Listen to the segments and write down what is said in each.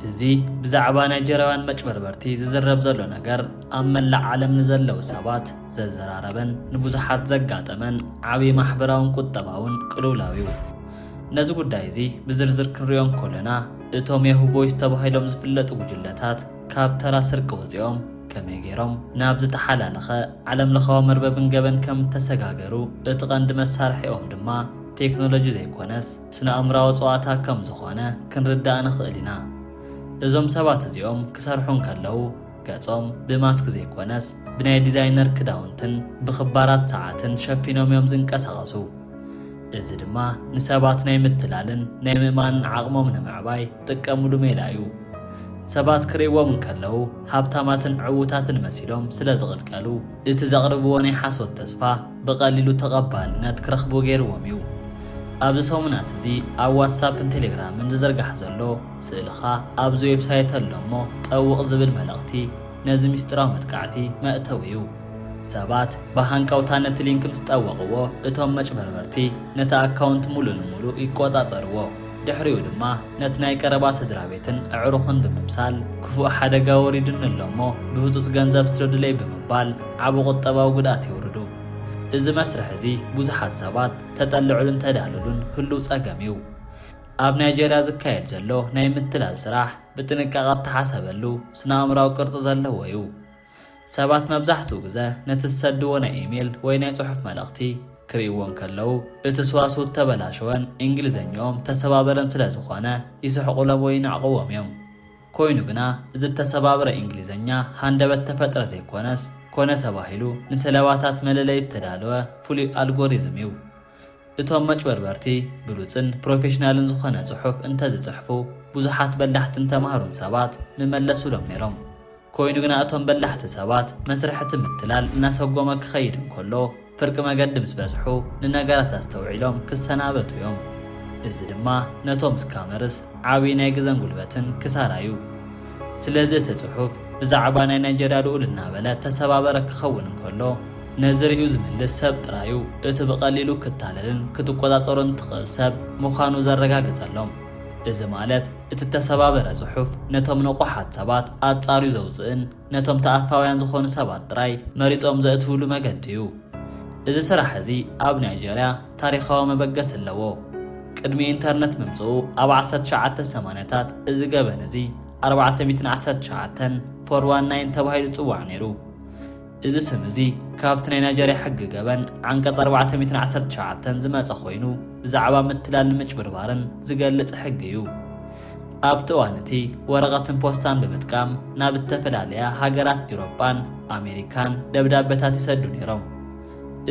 እዚ ብዛዕባ ናይጀርያውያን መጭበርበርቲ ዝዝረብ ዘሎ ነገር ኣብ መላእ ዓለም ንዘለው ሰባት ዘዘራረበን ንብዙሓት ዘጋጠመን ዓብይ ማሕበራውን ቁጠባውን ቅልውላዊው ነዚ ጉዳይ እዚ ብዝርዝር ክንሪኦም ከለና እቶም የሁቦይስ ተባሂሎም ዝፍለጡ ጉጅለታት ካብ ተራ ስርቂ ወፂኦም ከመይ ገይሮም ናብ ዝተሓላለኸ ዓለም ለኻዊ መርበብን ገበን ከም ተሰጋገሩ እቲ ቀንዲ መሳርሒኦም ድማ ቴክኖሎጂ ዘይኮነስ ስነ ኣእምራዊ ፀዋታ ከም ዝኾነ ክንርዳእ ንኽእል ኢና። እዞም ሰባት እዚኦም ክሰርሑን ከለው ገጾም ብማስክ ዘይኮነስ ብናይ ዲዛይነር ክዳውንትን ብኽባራት ሰዓትን ሸፊኖም እዮም ዝንቀሳቐሱ። እዚ ድማ ንሰባት ናይ ምትላልን ናይ ምእማንን ዓቕሞም ንምዕባይ ጥቀሙሉ ሜላ እዩ። ሰባት ክርእይዎም እንከለው ሃብታማትን ዕዉታትን መሲሎም ስለ ዝቕልቀሉ እቲ ዘቕርብዎ ናይ ሓሶት ተስፋ ብቐሊሉ ተቐባልነት ክረኽቡ ገይርዎም እዩ። ኣብዚ ሰሙናት እዚ ኣብ ዋትሳፕን ቴሌግራምን ዝዘርጋሕ ዘሎ ስእልኻ ኣብዚ ዌብሳይት ኣሎ እሞ ጠውቕ ዝብል መልእኽቲ ነዚ ምስጢራዊ መጥቃዕቲ መእተው እዩ። ሰባት ብሃንቀውታ ነቲ ሊንክ ምስ ጠወቕዎ እቶም መጭበርበርቲ ነቲ ኣካውንት ሙሉእ ንሙሉእ ይቆፃፀርዎ። ድሕሪኡ ድማ ነቲ ናይ ቀረባ ስድራ ቤትን ኣዕሩኽን ብምምሳል ክፉእ ሓደጋ ወሪድን ኣሎ እሞ ብህፁፅ ገንዘብ ስለድለይ ብምባል ዓብ ቁጠባዊ ጉድኣት ይውርዱ። እዚ መስርሕ እዚ ብዙሓት ሰባት ተጠልዑልን ተዳልሉን ህልው ፀገም እዩ። ኣብ ናይጀርያ ዝካየድ ዘሎ ናይ ምትላል ስራሕ ብጥንቃቐ ተሓሰበሉ ስነ ኣእምራዊ ቅርፂ ዘለዎ እዩ። ሰባት መብዛሕትኡ ግዜ ነቲ ዝሰድዎ ናይ ኢሜል ወይ ናይ ጽሑፍ መልእኽቲ ክርእይዎን ከለው እቲ ስዋስው ተበላሸወን እንግሊዘኛኦም ተሰባበረን ስለ ዝኾነ ይስሕቁሎም ወይ ይናዕቕዎም እዮም። ኮይኑ ግና እዚ ተሰባበረ እንግሊዘኛ ሃንደበት ተፈጥረ ዘይኮነስ ኮነ ተባሂሉ ንሰለባታት መለለይ ተዳለወ ፍሉይ ኣልጎሪዝም እዩ። እቶም መጭበርበርቲ ብሉፅን ፕሮፌሽናልን ዝኾነ ጽሑፍ እንተዝጽሕፉ ብዙሓት በላሕትን ተማሃሩን ሰባት ንመለሱሎም ነይሮም። ኮይኑ ግና እቶም በላሕቲ ሰባት መስርሕቲ ምትላል እናሰጎመ ክኸይድ እንከሎ ፍርቂ መገዲ ምስ በጽሑ ንነገራት ኣስተውዒሎም ክሰናበቱ እዮም። እዚ ድማ ነቶም ስካመርስ ዓብይ ናይ ግዘን ጉልበትን ክሳራ እዩ። ስለዚ እቲ ጽሑፍ ብዛዕባ ናይ ናይጀርያ ልኡል እናበለ ተሰባበረ ክኸውን እንከሎ ነዝርኡ ዝምልስ ሰብ ጥራዩ እቲ ብቐሊሉ ክታለልን ክትቆፃፀሩን ትኽእል ሰብ ምዃኑ ዘረጋግፀሎም። እዚ ማለት እቲ ተሰባበረ ጽሑፍ ነቶም ንቑሓት ሰባት ኣጻርዩ ዘውፅእን ነቶም ተኣፋውያን ዝኾኑ ሰባት ጥራይ መሪፆም ዘእትውሉ መገዲ እዩ። እዚ ስራሕ እዚ ኣብ ናይጀርያ ታሪኻዊ መበገስ ኣለዎ። ቅድሚ ኢንተርነት ምምጽኡ ኣብ 1980ታት እዚ ገበን እዚ 419 419 ተባሂሉ ጽዋዕ ነይሩ። እዚ ስም እዚ ካብቲ ናይ ናይጀርያ ሕጊ ገበን ዓንቀጽ 419 ዝመጸ ኮይኑ ብዛዕባ ምትላል ምጭብርባርን ዝገልጽ ሕጊ እዩ። ኣብቲ እዋን እቲ ወረቐትን ፖስታን ብምጥቃም ናብ ዝተፈላለያ ሃገራት ኤውሮጳን ኣሜሪካን ደብዳቤታት ይሰዱ ነይሮም።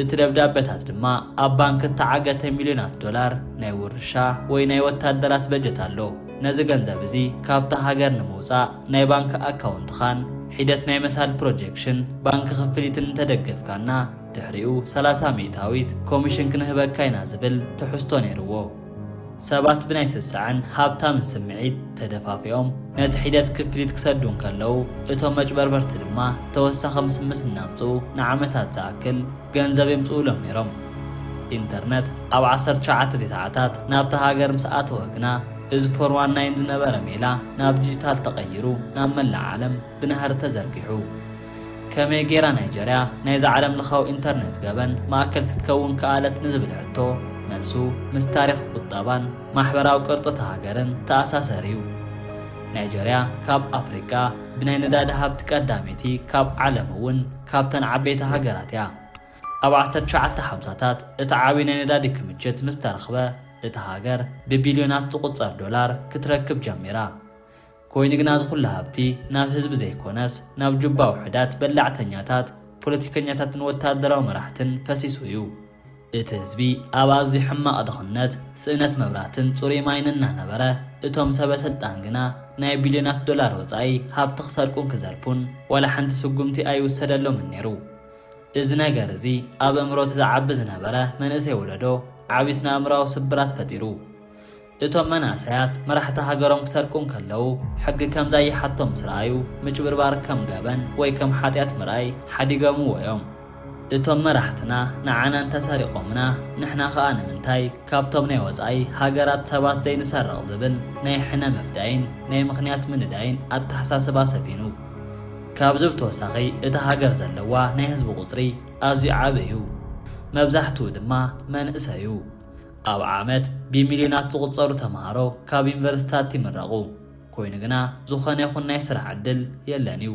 እቲ ደብዳቤታት ድማ ኣብ ባንክ ተዓገተ ሚልዮናት ዶላር ናይ ውርሻ ወይ ናይ ወታደራት በጀት ኣሎ። ነዚ ገንዘብ እዚ ካብታ ሃገር ንምውፃእ ናይ ባንክ ኣካውንትኻን ሒደት ናይ መሳል ፕሮጀክሽን ባንክ ክፍሊትን ተደገፍካና ድሕሪኡ 30 ሚእታዊት ኮሚሽን ክንህበካ ኢና ዝብል ትሕዝቶ ነይርዎ። ሰባት ብናይ ስሳዕን ሃብታምን ስምዒት ተደፋፊኦም ነቲ ሒደት ክፍሊት ክሰዱን ከለው እቶም መጭበርበርቲ ድማ ተወሳኺ ምስምስ እናምፅኡ ንዓመታት ዝኣክል ገንዘብ የምፅኡሎም ነይሮም። ኢንተርነት ኣብ 1990ታት ናብቲ ሃገር ምስ ኣተወ ግና እዚ 419 ዝነበረ ሜላ ናብ ዲጂታል ተቐይሩ ናብ መላእ ዓለም ብናህሪ ተዘርጊሑ። ከመይ ጌራ ናይጀርያ ናይዚ ዓለም ለኻዊ ኢንተርነት ገበን ማእከል ክትከውን ከኣለት ንዝብል ሕቶ መልሱ ምስ ታሪኽ ቁጠባን ማሕበራዊ ቅርፅቲ ሃገርን ተኣሳሰር እዩ። ናይጀርያ ካብ ኣፍሪካ ብናይ ነዳዲ ሃብቲ ቀዳሜቲ ካብ ዓለም እውን ካብተን ዓበይቲ ሃገራት እያ። ኣብ 1950ታት እቲ ዓብይ ናይ ነዳዲ ክምችት ምስ ተረኽበ እቲ ሃገር ብቢልዮናት ዝቁፀር ዶላር ክትረክብ ጀሚራ። ኮይኑ ግና ዝኹሉ ሃብቲ ናብ ህዝቢ ዘይኮነስ ናብ ጅባ ውሕዳት በላዕተኛታት ፖለቲከኛታትን ወታደራዊ መራሕትን ፈሲሱ እዩ። እቲ ህዝቢ ኣብ ኣዝዩ ሕማቕ ድኽነት ስእነት መብራህትን ጽሩይ ማይን እናነበረ እቶም ሰበስልጣን ግና ናይ ቢልዮናት ዶላር ወፃኢ ሃብቲ ክሰርቁን ክዘርፉን ወላ ሓንቲ ስጉምቲ ኣይውሰደሎምን ነይሩ። እዚ ነገር እዚ ኣብ እምሮ ዝዓቢ ዝነበረ መንእሰይ ወለዶ ዓብይ ስነ ኣእምራዊ ስብራት ፈጢሩ። እቶም መናእሰያት መራሕቲ ሃገሮም ክሰርቁን ከለው ሕጊ ከምዛ ይሓቶም ምስ ረኣዩ ምጭብርባር ከም ገበን ወይ ከም ሓጢኣት ምርኣይ ሓዲጎምዎ እዮም። እቶም መራሕትና ንዓና እንተሰሪቆምና ንሕና ኸኣ ንምንታይ ካብቶም ናይ ወፃኢ ሃገራት ሰባት ዘይንሰርቕ ዝብል ናይ ሕነ መፍዳይን ናይ ምኽንያት ምንዳይን ኣተሓሳስባ ሰፊኑ ካብዚ ብተወሳኺ እቲ ሃገር ዘለዋ ናይ ህዝቢ ቁፅሪ ኣዝዩ ዓብዪ እዩ መብዛሕትኡ ድማ መንእሰዩ ኣብ ዓመት ብሚልዮናት ዝቁፀሩ ተምሃሮ ካብ ዩኒቨርሲታት ይምረቑ ኮይኑ ግና ዝኾነ ይኹን ናይ ስራሕ ዕድል የለን እዩ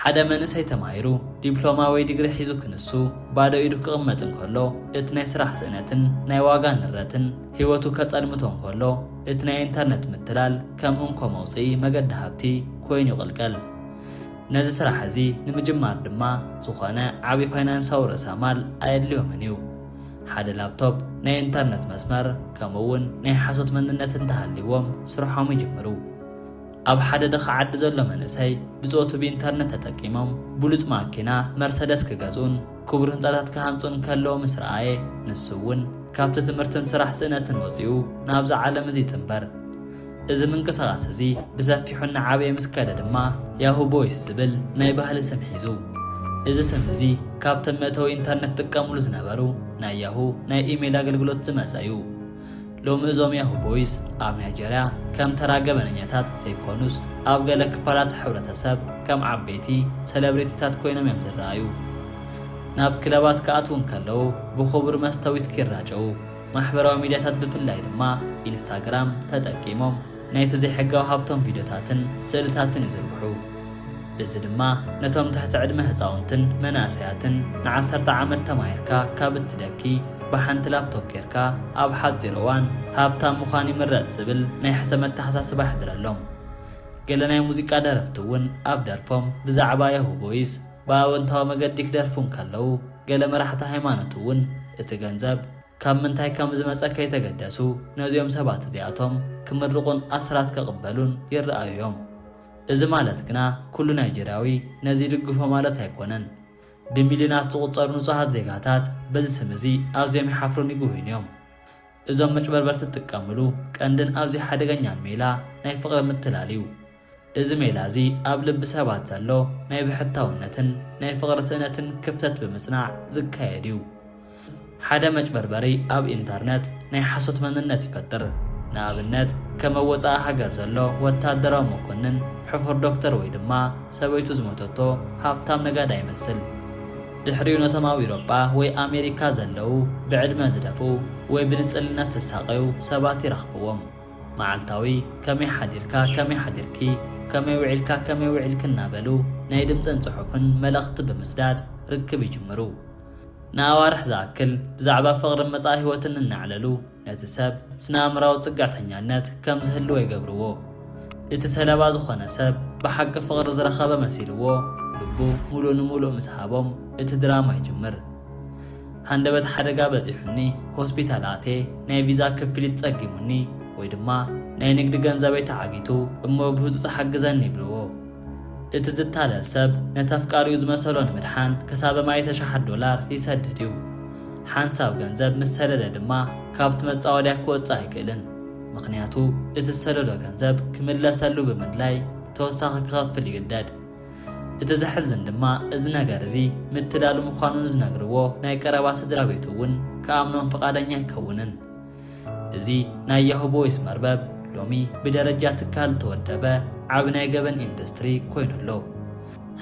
ሓደ መንእሰይ ተማሂሩ ዲፕሎማ ወይ ዲግሪ ሒዙ ክንሱ ባዶ ኢዱ ክቕመጥ እንከሎ እቲ ናይ ስራሕ ስእነትን ናይ ዋጋ ንረትን ህይወቱ ከጸልምቶ እንከሎ እቲ ናይ ኢንተርኔት ምትላል ከም እንኮ መውፅኢ መገዲ ሃብቲ ኮይኑ ይቕልቀል ነዚ ስራሕ እዚ ንምጅማር ድማ ዝኾነ ዓብዪ ፋይናንሳዊ ርእሰ ማል ኣየድልዮምን እዩ ሓደ ላፕቶፕ ናይ ኢንተርኔት መስመር ከምኡውን ናይ ሓሶት መንነት እንተሃልይዎም ስርሖም ይጅምሩ ኣብ ሓደ ድኻ ዓዲ ዘሎ መንእሰይ ብጾቱ ብኢንተርኔት ተጠቂሞም ብሉፅ ማኪና መርሰደስ ክገዝኡን ክቡር ህንፃታት ክሃንፁን ከለዎ ምስ ረኣየ ንሱ እውን ካብቲ ትምህርትን ስራሕ ስእነትን ወፂኡ ናብዚ ዓለም እዚ ይፅምበር እዚ ምንቅስቓስ እዚ ብሰፊሑ እናዓበየ ምስ ከደ ድማ ያሁ ቦይስ ዝብል ናይ ባህሊ ስም ሒዙ እዚ ስም እዚ ካብቶም መእተዊ ኢንተርኔት ጥቀምሉ ዝነበሩ ናይ ያሁ ናይ ኢሜይል ኣገልግሎት ዝመፀ እዩ ሎሚ እዞም ያሁ ቦይስ ኣብ ናይጀርያ ከም ተራ ገበነኛታት ዘይኮኑስ ኣብ ገለ ክፋላት ሕብረተሰብ ከም ዓበይቲ ሰለብሪቲታት ኮይኖም እዮም ዝረኣዩ ናብ ክለባት ክኣትውን ከለዉ ብኽቡር መስተ ዊስኪ ይራጨው ማሕበራዊ ሚድያታት ብፍላይ ድማ ኢንስታግራም ተጠቂሞም ናይቲ ዘይሕጋዊ ሃብቶም ቪድዮታትን ስእልታትን ይዝርግሑ እዚ ድማ ነቶም ትሕቲ ዕድመ ህፃውንትን መናእሰያትን ን10 ዓመት ተማሂርካ ካብ እትደኪ ብሓንቲ ላፕቶፕ ጌርካ ኣብ ሓፂር እዋን ሃብታም ምዃን ይምረፅ ዝብል ናይ ሕሰብ ኣተሓሳስባ ይሕድረሎም ገለ ናይ ሙዚቃ ደረፍቲ እውን ኣብ ደርፎም ብዛዕባ ያሁ ቦይስ ብኣወንታዊ መገዲ ክደርፉን ከለዉ ገለ መራሕቲ ሃይማኖት እውን እቲ ገንዘብ ካብ ምንታይ ከም ዝመፀ ከይተገደሱ ነዚኦም ሰባት እዚኣቶም ክምርቑን ኣስራት ከቕበሉን ይረኣዩዮም እዚ ማለት ግና ኩሉ ናይጀርያዊ ነዚ ድግፎ ማለት ኣይኮነን ብሚልዮናት ዝቁፀሩ ንጹሃት ዜጋታት በዚ ስም እዚ ኣዝዮም ይሓፍሩን ይጉህዩን እዮም እዞም መጭበርበርቲ ዝጥቀምሉ ቀንድን ኣዝዩ ሓደገኛን ሜላ ናይ ፍቕሪ ምትላል እዩ እዚ ሜላ እዚ ኣብ ልቢ ሰባት ዘሎ ናይ ብሕታውነትን ናይ ፍቕሪ ስእነትን ክፍተት ብምጽናዕ ዝካየድ እዩ ሓደ መጭበርበሪ ኣብ ኢንተርኔት ናይ ሓሶት መንነት ይፈጥር ንኣብነት ከም ወፃኢ ሃገር ዘሎ ወታደራዊ መኮንን ሕፉር ዶክተር ወይ ድማ ሰበይቱ ዝሞተቶ ሃብታም ነጋዳ ይመስል ድሕሪኡ ነቶም ኣብ ኤውሮጳ ወይ ኣሜሪካ ዘለው ብዕድመ ዝደፍኡ ወይ ብንጽልነት ዝሳቀዩ ሰባት ይረኽብዎም መዓልታዊ ከመይ ሓዲርካ ከመይ ሓዲርኪ ከመይ ውዒልካ ከመይ ውዒልክ እናበሉ ናይ ድምፅን ጽሑፍን መልእኽቲ ብምስዳድ ርክብ ይጅምሩ ንኣዋርሕ ዝኣክል ብዛዕባ ፍቕርን መጻኢ ህይወትን እናዕለሉ ነቲ ሰብ ስነኣእምራዊ ጽጋዕተኛነት ከም ዝህልዎ ይገብርዎ እቲ ሰለባ ዝኾነ ሰብ ብሓቂ ፍቕሪ ዝረኸበ መሲልዎ ልቡ ሙሉእ ንሙሉእ ምስ ሃቦም እቲ ድራማ ይጅምር ሃንደበት ሓደጋ በፂሑኒ ሆስፒታል ኣቴ ናይ ቪዛ ክፍሊት ፀጊሙኒ ወይ ድማ ናይ ንግዲ ገንዘበይ ተዓጊቱ እሞ ብህፁፅ ሓግዘኒ ይብልዎ እቲ ዝታለል ሰብ ነቲ ኣፍቃሪኡ ዝመሰሎ ንምድሓን ክሳብ $100,000 ይሰድድ እዩ ሓንሳብ ገንዘብ ምስ ሰደደ ድማ ካብቲ መፃወድያ ክወፅእ ኣይክእልን ምክንያቱ እቲ ዝሰደዶ ገንዘብ ክምለሰሉ ብምድላይ ተወሳኺ ክኸፍል ይግደድ እቲ ዝሕዝን ድማ እዚ ነገር እዚ ምትላሉ ምዃኑን ዝነግርዎ ናይ ቀረባ ስድራ ቤቱ እውን ከኣምኖም ፈቃደኛ ኣይከውንን እዚ ናይ ያሁ ቦይስ መርበብ ሎሚ ብደረጃ ትካል ተወደበ ዓብ ናይ ገበን ኢንዱስትሪ ኮይኑሎ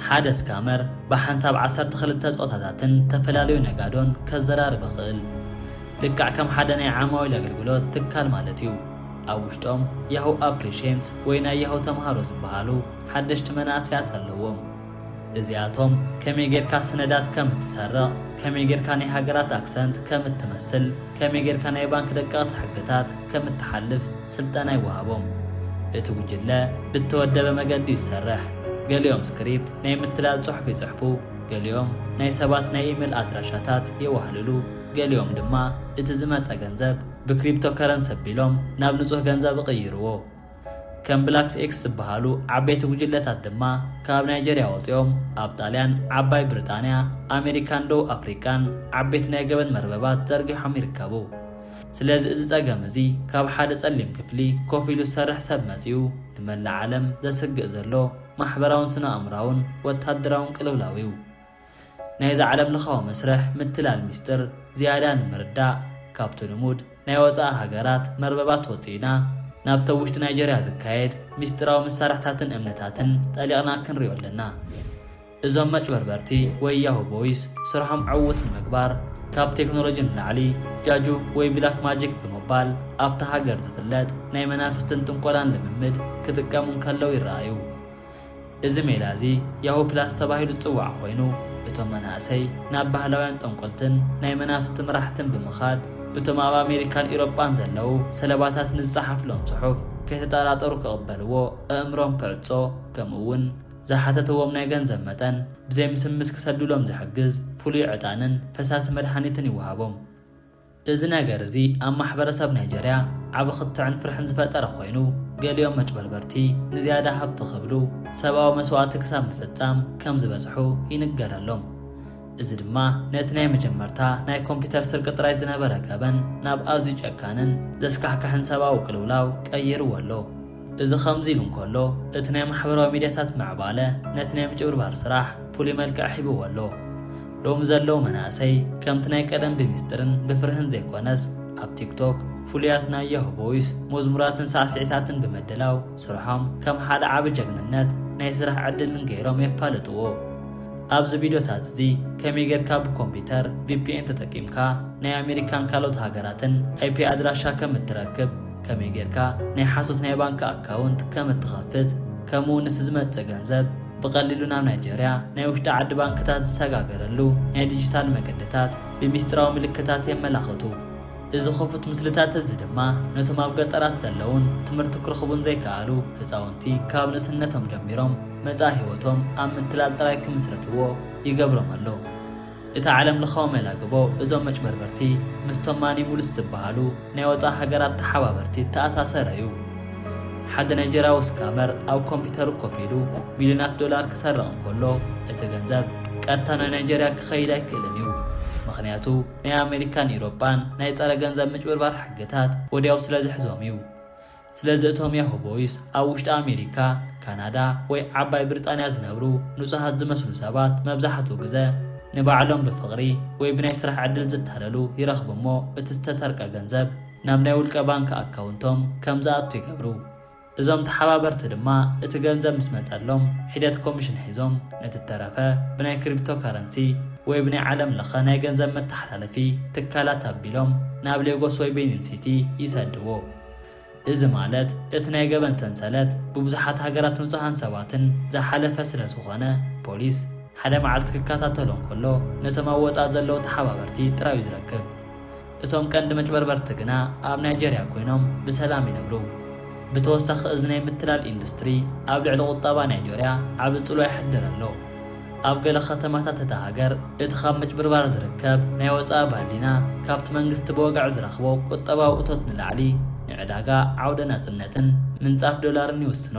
ሓደ ስካመር ብሓንሳብ 12 ፆታታትን ተፈላለዩ ነጋዶን ከዘራርብ ይኽእል ልክዕ ከም ሓደ ናይ ዓማዊል ኣገልግሎት ትካል ማለት እዩ ኣብ ውሽጦም ያሁ ኣፕሊኬሽንስ ወይ ናይ ያሁ ተምሃሮ ዝበሃሉ ሓደሽቲ መናእሰያት ኣለዎም እዚኣቶም ከመይ ጌርካ ሰነዳት ከም እትሰርቕ ከመይ ጌርካ ናይ ሃገራት ኣክሰንት ከም እትመስል ከመይ ጌርካ ናይ ባንክ ደቀቕቲ ሕግታት ከም እትሓልፍ ስልጠና ይወሃቦም እቲ ጉጅለ ብተወደበ መገዲ ይሰርሕ ገሊኦም ስክሪፕት ናይ ምትላል ጽሑፍ ይጽሕፉ ገሊኦም ናይ ሰባት ናይ ኢሜል ኣድራሻታት የዋህልሉ ገሊኦም ድማ እቲ ዝመፀ ገንዘብ ብክሪፕቶ ከረንሲ ኣቢሎም ናብ ንጹህ ገንዘብ ይቕይርዎ ከም ብላክስ ኤክስ ዝበሃሉ ዓበይቲ ጉጅለታት ድማ ካብ ናይጀርያ ወፂኦም ኣብ ጣልያን ዓባይ ብሪጣንያ ኣሜሪካን ደቡብ ኣፍሪካን ዓበይቲ ናይ ገበን መርበባት ዘርጊሖም ይርከቡ ስለዚ እዚ ፀገም እዚ ካብ ሓደ ጸሊም ክፍሊ ኮፍ ኢሉ ዝሰርሕ ሰብ መፂኡ ንመላእ ዓለም ዘስግእ ዘሎ ማሕበራውን ስነ ኣእምራውን ወታደራውን ቅልውላዊው ናይዚ ዓለም ለኻዊ መስርሕ ምትላል ሚስጥር ዝያዳ ንምርዳእ ካብቲ ልሙድ ናይ ወፃኢ ሃገራት መርበባት ወፂና ናብቲ ውሽጢ ናይጀርያ ዝካየድ ሚስጥራዊ መሳርሕታትን እምነታትን ጠሊቕና ክንሪኦ ኣለና። እዞም መጭበርበርቲ ወይ ያሁ ቦይስ ስርሖም ዕውት ንምግባር ካብ ቴክኖሎጂ ንላዕሊ ጃጁ ወይ ብላክ ማጂክ ብምባል ኣብቲ ሃገር ዝፍለጥ ናይ መናፍስትን ጥንቆላን ልምምድ ክጥቀሙ ከለው ይረኣዩ። እዚ ሜላ እዚ ያሁ ፕላስ ተባሂሉ ዝፅዋዕ ኮይኑ እቶም መናእሰይ ናብ ባህላውያን ጠንቆልትን ናይ መናፍስቲ መራሕትን ብምኻድ እቶም ኣብ ኣሜሪካን ኢሮጳን ዘለው ሰለባታት ንዝፀሓፍሎም ጽሑፍ ከይተጠራጠሩ ክቕበልዎ ኣእምሮም ክዕጾ ከምኡውን ዝሓተትዎም ናይ ገንዘብ መጠን ብዘይ ምስምስ ክሰድሎም ዝሕግዝ ፍሉይ ዕጣንን ፈሳሲ መድሓኒትን ይወሃቦም። እዚ ነገር እዚ ኣብ ማሕበረሰብ ናይጀርያ ዓብ ክትዕን ፍርሕን ዝፈጠረ ኮይኑ ገሊኦም መጭበርበርቲ ንዝያዳ ሃብቲ ክብሉ ሰብኣዊ መስዋዕቲ ክሳብ ምፍጻም ከም ዝበፅሑ ይንገረሎም። እዚ ድማ ነቲ ናይ መጀመርታ ናይ ኮምፒተር ስርቂ ጥራይ ዝነበረ ገበን ናብ ኣዝዩ ጨካንን ዘስካሕካሕን ሰብኣዊ ቅልውላው ቀይርዎ ኣሎ። እዚ ከምዚ ኢሉ እንከሎ እቲ ናይ ማሕበራዊ ሚድያታት ምዕባለ ነቲ ናይ ምጭብርባር ስራሕ ፍሉይ መልክዕ ሒብዎ ኣሎ። ሎሚ ዘለው መናእሰይ ከምቲ ናይ ቀደም ብምስጥርን ብፍርህን ዘይኮነስ ኣብ ቲክቶክ ፍሉያት ናይ ያሁ ቦይስ መዝሙራትን ሳዕስዒታትን ብምድላው ስርሖም ከም ሓደ ዓቢ ጀግንነት ናይ ስራሕ ዕድልን ገይሮም የፋልጥዎ። ኣብዚ ቪድዮታት እዚ ከመይ ጌርካ ብኮምፒተር VPN ተጠቂምካ ናይ ኣሜሪካን ካልኦት ሃገራትን IP ኣድራሻ ከም እትረክብ፣ ከመይ ጌርካ ናይ ሓሶት ናይ ባንክ ኣካውንት ከም እትኸፍት፣ ከምኡውን እቲ ዝመጽእ ገንዘብ ብቐሊሉ ናብ ናይጀርያ ናይ ውሽጢ ዓዲ ባንክታት ዝሰጋገረሉ ናይ ዲጂታል መገድታት ብምስጢራዊ ምልክታት የመላኽቱ። እዚ ክፉት ምስልታት እዚ ድማ ነቶም ኣብ ገጠራት ዘለውን ትምህርቲ ክረኽቡን ዘይከኣሉ ህፃውንቲ ካብ ንእስነቶም ጀሚሮም መጻኢ ህይወቶም ኣብ ምትላል ጥራይ ክምስረትዎ ይገብሮም ኣሎ። እቲ ዓለም ለኻዊ መላግቦ እዞም መጭበርበርቲ ምስቶም ማኒሙልስ ዝበሃሉ ናይ ወፃኢ ሃገራት ተሓባበርቲ ተኣሳሰረ እዩ። ሓደ ናይጀርያዊ ስካመር ኣብ ኮምፒተሩ ኮፍ ኢሉ ሚልዮናት ዶላር ክሰርቕ እንከሎ እቲ ገንዘብ ቀጥታ ናብ ናይጀርያ ክኸይድ ኣይክእልን እዩ። ምክንያቱ ናይ ኣሜሪካን ኢሮጳን ናይ ፀረ ገንዘብ ምጭብርባር ሕግታት ወዲያው ስለ ዝሕዞም እዩ። ስለዚ እቶም ያሁ ቦይስ ኣብ ውሽጢ ኣሜሪካ፣ ካናዳ ወይ ዓባይ ብሪጣንያ ዝነብሩ ንጹሃት ዝመስሉ ሰባት መብዛሕትኡ ግዜ ንባዕሎም ብፍቕሪ ወይ ብናይ ስራሕ ዕድል ዝታለሉ ይረኽቡ እሞ እቲ ዝተሰርቀ ገንዘብ ናብ ናይ ውልቀ ባንክ ኣካውንቶም ከም ዝኣቱ ይገብሩ። እዞም ተሓባበርቲ ድማ እቲ ገንዘብ ምስ መጸሎም ሒደት ኮሚሽን ሒዞም ነቲ ተረፈ ብናይ ክሪፕቶ ከረንሲ ወይ ብናይ ዓለም ለኸ ናይ ገንዘብ መተሓላለፊ ትካላት ኣቢሎም ናብ ሌጎስ ወይ ቤኒን ሲቲ ይሰድዎ። እዚ ማለት እቲ ናይ ገበን ሰንሰለት ብብዙሓት ሃገራት ንጹሃን ሰባትን ዝሓለፈ ስለ ዝኾነ ፖሊስ ሓደ መዓልቲ ክከታተሎም ከሎ ነቶም ኣብ ወፃእ ዘለዉ ተሓባበርቲ ጥራዩ ዝረክብ። እቶም ቀንዲ መጭበርበርቲ ግና ኣብ ናይጀርያ ኮይኖም ብሰላም ይነብሩ። ብተወሳኺ እዚ ናይ ምትላል ኢንዱስትሪ ኣብ ልዕሊ ቁጠባ ናይጀርያ ዓብ ጽሎ ይሕድር ኣሎ። ኣብ ገለ ከተማታት እታ ሃገር እቲ ካብ ምጭብርባር ዝርከብ ናይ ወፃኢ ባሊና ካብቲ መንግስቲ ብወጋዕ ዝረኽቦ ቁጠባዊ እቶት ንላዕሊ ንዕዳጋ ዓውደ ናጽነትን ምንጻፍ ዶላርን ይውስኖ።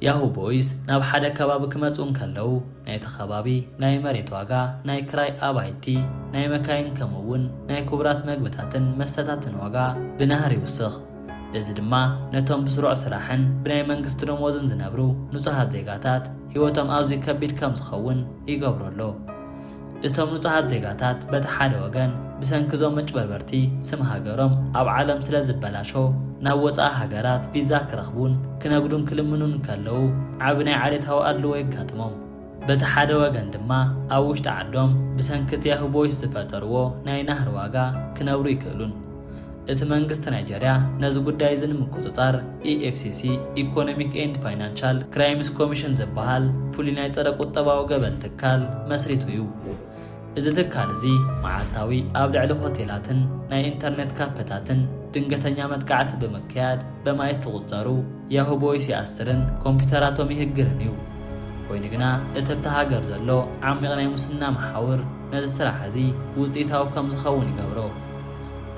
ያሁ ቦይስ ናብ ሓደ ከባቢ ክመጽኡ እንከለዉ ናይቲ ከባቢ ናይ መሬት ዋጋ፣ ናይ ክራይ ኣባይቲ፣ ናይ መካይን ከምኡውን ናይ ክቡራት መግብታትን መስተታትን ዋጋ ብናህር ይውስኽ። እዚ ድማ ነቶም ብስሩዕ ስራሕን ብናይ መንግስቲ ደሞዝን ዝነብሩ ንጹሃት ዜጋታት ህይወቶም ኣዝዩ ከቢድ ከም ዝኸውን ይገብረሎ። እቶም ንጹሃት ዜጋታት በቲ ሓደ ወገን ብሰንኪዞም መጭበርበርቲ ስም ሃገሮም ኣብ ዓለም ስለ ዝበላሾ ናብ ወፃኢ ሃገራት ቪዛ ክረኽቡን ክነግዱን ክልምኑን ከለዉ ዓብ ናይ ዓሌታዊ ኣድልዎ የጋጥሞም። በቲ ሓደ ወገን ድማ ኣብ ውሽጢ ዓዶም ብሰንኪ ያሁ ቦይስ ዝፈጠርዎ ናይ ናህር ዋጋ ክነብሩ ይክእሉን። እቲ መንግስቲ ናይጀርያ ነዚ ጉዳይ እዚ ንምቁፅጻር EFCC ኢኮኖሚክ ኤንድ ፋይናንሻል ክራይምስ ኮሚሽን ዝበሃል ፍሉይ ናይ ፀረ ቁጠባዊ ገበን ትካል መስሪቱ እዩ። እዚ ትካል እዚ መዓልታዊ ኣብ ልዕሊ ሆቴላትን ናይ ኢንተርኔት ካፌታትን ድንገተኛ መጥቃዕቲ ብምክያድ በማየት ዝቁፀሩ ያሁ ቦይስ ይኣስርን ኮምፒተራቶም ይህግርን እዩ። ኮይኑ ግና እቲ ኣብቲ ሃገር ዘሎ ዓሚቕ ናይ ሙስና መሓውር ነዚ ስራሕ እዚ ውፅኢታዊ ከም ዝኸውን ይገብሮ።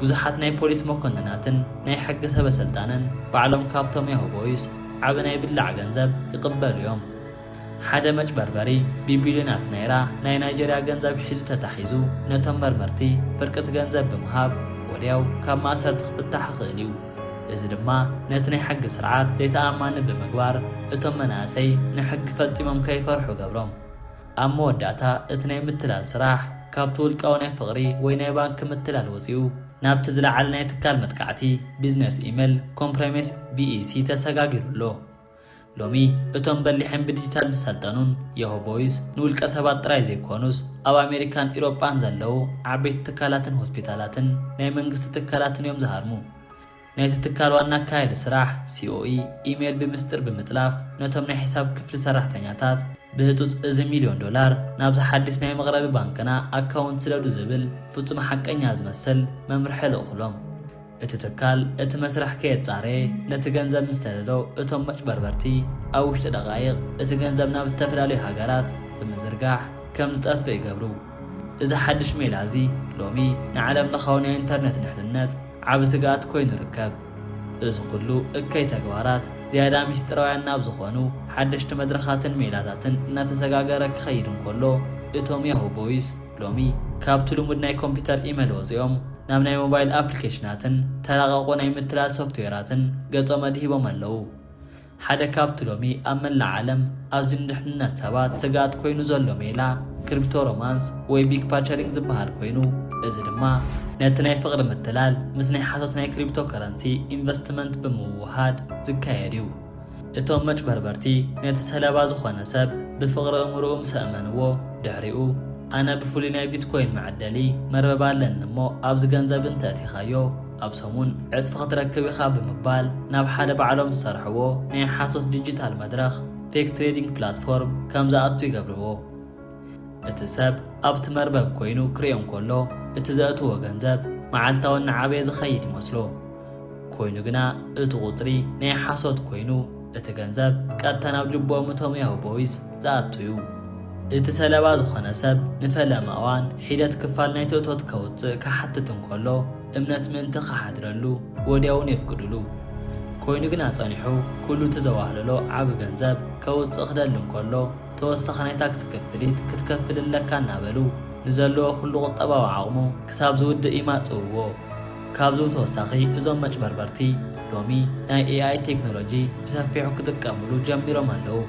ብዙሓት ናይ ፖሊስ መኮንናትን ናይ ሕጊ ሰበስልጣንን ባዕሎም ካብቶም ያሁ ቦይስ ዓብ ናይ ብላዕ ገንዘብ ይቕበሉ እዮም። ሓደ መጭበርበሪ ቢቢልዮናት ናይራ ናይ ናይጀርያ ገንዘብ ሒዙ ተታሒዙ ነቶም መርመርቲ ፍርቅቲ ገንዘብ ብምሃብ ወዲያው ካብ ማእሰርቲ ክፍታሕ ይኽእል እዩ። እዚ ድማ ነቲ ናይ ሕጊ ስርዓት ዘይተኣማኒ ብምግባር እቶም መናእሰይ ንሕጊ ፈጺሞም ከይፈርሑ ገብሮም። ኣብ መወዳእታ እቲ ናይ ምትላል ስራሕ ካብቲ ውልቃዊ ናይ ፍቕሪ ወይ ናይ ባንኪ ምትላል ወፂኡ ናብቲ ዝለዓለ ናይ ትካል መጥቃዕቲ ቢዝነስ ኢሜል ኮምፕሮሚስ BEC ተሰጋጊሩሎ። ሎሚ እቶም በሊሕን ብዲጂታል ዝሰልጠኑን ያሁ ቦይስ ንውልቀ ሰባት ጥራይ ዘይኮኑስ ኣብ ኣሜሪካን ኢሮጳን ዘለው ዓበይቲ ትካላትን ሆስፒታላትን ናይ መንግስቲ ትካላትን እዮም ዝሃርሙ። ናይቲ ትካል ዋና ኣካያዲ ስራሕ COE ኢሜል ብምስጥር ብምጥላፍ ነቶም ናይ ሒሳብ ክፍሊ ሰራሕተኛታት ብህጡፅ $1 ሚልዮን ናብ ዝሓድስ ናይ መቕረቢ ባንክና ኣካውንት ስለዱ ዝብል ፍጹም ሓቀኛ ዝመስል መምርሒ ልእኽሎም። እቲ ትካል እቲ መስራሕ ከየጻረየ ነቲ ገንዘብ ምስ ሰደዶ እቶም መጭበርበርቲ ኣብ ውሽጢ ደቓይቕ እቲ ገንዘብ ናብ ዝተፈላለዩ ሃገራት ብምዝርጋሕ ከም ዝጠፍእ ይገብሩ። እዚ ሓድሽ ሜላ እዚ ሎሚ ንዓለም ለኻዊ ናይ ኢንተርኔት ድሕንነት ዓብ ስጋኣት ኮይኑ ይርከብ። እዚ ኩሉ እከይ ተግባራት ዝያዳ ምስጢራውያን ናብ ዝኾኑ ሓደሽቲ መድረኻትን ሜላታትን እናተሰጋገረ ክኸይድ እንከሎ እቶም ያሁ ቦይስ ሎሚ ካብቲ ልሙድ ናይ ኮምፒውተር ኢሜል ወፂኦም ናብ ናይ ሞባይል ኣፕሊኬሽናትን ተራቐቑ ናይ ምትላል ሶፍትዌራትን ገጾም ኣድሂቦም ኣለዉ። ሓደ ካብቲ ሎሚ ኣብ መላእ ዓለም ኣዝዩ ንድሕንነት ሰባት ስጋኣት ኮይኑ ዘሎ ሜላ ክሪፕቶ ሮማንስ ወይ ቢግ ፓቸሪንግ ዝበሃል ኮይኑ እዚ ድማ ነቲ ናይ ፍቕሪ ምትላል ምስ ናይ ሓሶት ናይ ክሪፕቶ ከረንሲ ኢንቨስትመንት ብምውሃድ ዝካየድ እዩ። እቶም መጭበርበርቲ ነቲ ሰለባ ዝኾነ ሰብ ብፍቕሪ እምርኡ ምስ ኣመንዎ ድሕሪኡ ኣነ ብፍሉይ ናይ ቢትኮይን መዐደሊ መርበብ ኣለኒ እሞ ኣብዚ ገንዘብ እንተእቲኻዮ ኣብ ሰሙን ዕፅፊ ክትረክብ ኢኻ ብምባል ናብ ሓደ ባዕሎም ዝሰርሕዎ ናይ ሓሶት ዲጂታል መድረኽ ፌክ ትሬዲንግ ፕላትፎርም ከም ዝኣቱ ይገብርዎ። እቲ ሰብ ኣብቲ መርበብ ኮይኑ ክሪኦም ከሎ እቲ ዘእትዎ ገንዘብ መዓልታውን ንዓበየ ዝኸይድ ይመስሎ ኮይኑ ግና እቲ ቁፅሪ ናይ ሓሶት ኮይኑ እቲ ገንዘብ ቀጥታ ናብ ጅቦኦም እቶም ያሁ ቦይስ ዝኣቱ እዩ። እቲ ሰለባ ዝኾነ ሰብ ንፈለማ እዋን ሒደት ክፋል ናይ ትእቶት ከውፅእ ክሓትት እንከሎ እምነት ምእንቲ ክሓድረሉ ወዲያውን የፍቅድሉ ኮይኑ ግና ጸኒሑ ኩሉ ትዘዋህልሎ ዓብ ገንዘብ ከውፅእ ክደሊ እንከሎ ተወሳኺ ናይ ታክሲ ክፍሊት ክትከፍልለካ እናበሉ ንዘለዎ ኩሉ ቁጠባዊ ዓቕሙ ክሳብ ዝውድእ ይማጽውዎ። ካብዚ ተወሳኺ እዞም መጭበርበርቲ ሎሚ ናይ AI ቴክኖሎጂ ብሰፊሑ ክጥቀምሉ ጀሚሮም ኣለዉ።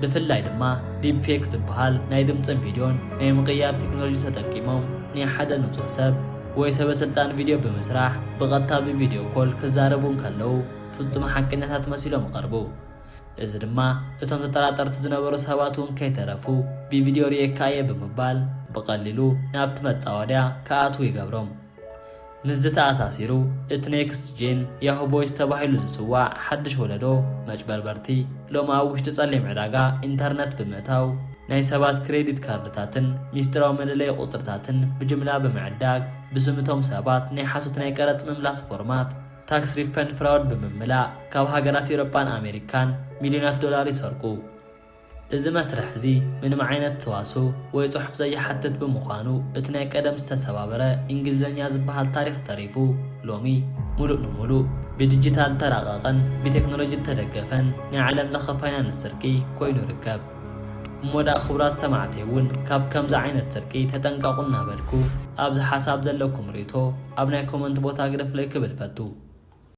ብፍላይ ድማ ዲፕፌክ ዝበሃል ናይ ድምፅን ቪድዮን ናይ ምቕያር ቴክኖሎጂ ተጠቂሞም ናይ ሓደ ንጹህ ሰብ ወይ ሰበስልጣን ቪድዮ ብምስራሕ ብቐጥታ ብቪድዮ ኮል ክዛረቡ ከለዉ ፍጹም ሓቀኛታት መሲሎም ይቐርቡ። እዚ ድማ እቶም ተጠራጠርቲ ዝነበሩ ሰባት እውን ከይተረፉ ብቪድዮ ሪኤካየ ብምባል ብቐሊሉ ናብቲ መጻወድያ ከኣትዉ ይገብሮም። ምስ ተኣሳሲሩ እቲ ኔክስት ጄን ያሁ ቦይስ ተባሂሉ ዝጽዋዕ ሓድሽ ወለዶ መጭበርበርቲ ሎሚ ኣብ ውሽጢ ጸሊም ዕዳጋ ኢንተርኔት ብምእታው ናይ ሰባት ክሬዲት ካርድታትን ሚስጥራዊ መለለዪ ቁጥርታትን ብጅምላ ብምዕዳግ ብስምቶም ሰባት ናይ ሓሶት ናይ ቀረጽ ምምላስ ፎርማት ታክስ ሪፈንድ ፍራውድ ብምምላእ ካብ ሃገራት ኤውሮጳን ኣሜሪካን ሚልዮናት ዶላር ይሰርቁ። እዚ መስርሕ እዚ ምንም ዓይነት ተዋሶ ወይ ጽሑፍ ዘይሓትት ብምዃኑ እቲ ናይ ቀደም ዝተሰባበረ እንግሊዝኛ ዝበሃል ታሪኽ ተሪፉ ሎሚ ሙሉእ ንሙሉእ ብዲጂታል ተራቐቐን ብቴክኖሎጂ ተደገፈን ናይ ዓለም ለኸ ፋይናንስ ስርቂ ኮይኑ ይርከብ። እሞዳእ ክቡራት ሰማዕተይ እውን ካብ ከምዚ ዓይነት ስርቂ ተጠንቀቑ እናበልኩ ኣብዚ ሓሳብ ዘለኩም ርእቶ ኣብ ናይ ኮመንት ቦታ ግደፍለይ ክብል ፈቱ።